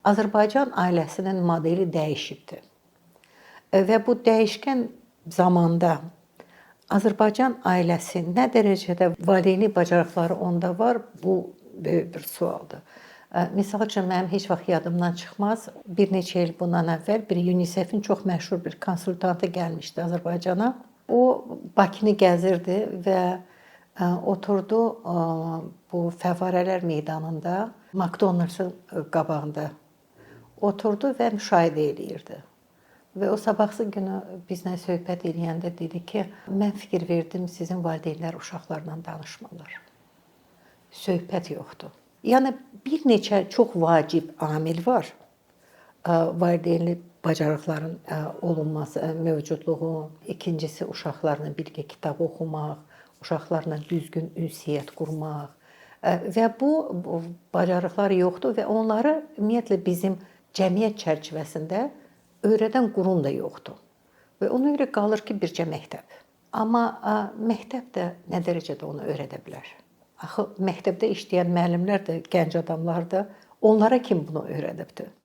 Azərbaycan ailəsinin modeli dəyişibdir. Və bu dəyişkən zamanda Azərbaycan ailəsi nə dərəcədə valideyni bacarıqları onda var, bu böyük bir sualdır. Misal üçün, mənim heç vaxt yadımdan çıxmaz, bir neçə il bundan əvvəl bir UNICEF-in çox məşhur bir konsultantı gəlmişdi Azərbaycana. O Bakını gəzirdi və oturdu bu Fəvvarələr meydanında, McDonald's-ın qabağında oturdu və müşahidə eləyirdi. Və o sabahsı günü bizlə söhbət eləyəndə dedi ki, mən fikir verdim, sizin valideynlər uşaqlarla danışmırlar. Söhbət yoxdur. Yəni, bir neçə çox vacib amil var. Valideynli bacarıqların olunması, mövcudluğu. İkincisi, uşaqlarla birgə kitab oxumaq, uşaqlarla düzgün ünsiyyət qurmaq. Və bu bacarıqlar yoxdur və onları ümumiyyətlə bizim cəmiyyət çərçivəsində öyrədən qurum da yoxdur. Və ona görə qalır ki, bircə məktəb. Amma məktəb də nə dərəcədə onu öyrədə bilər? Axı, məktəbdə işləyən müəllimlər də, gənc adamlar da, onlara kim bunu öyrədibdir?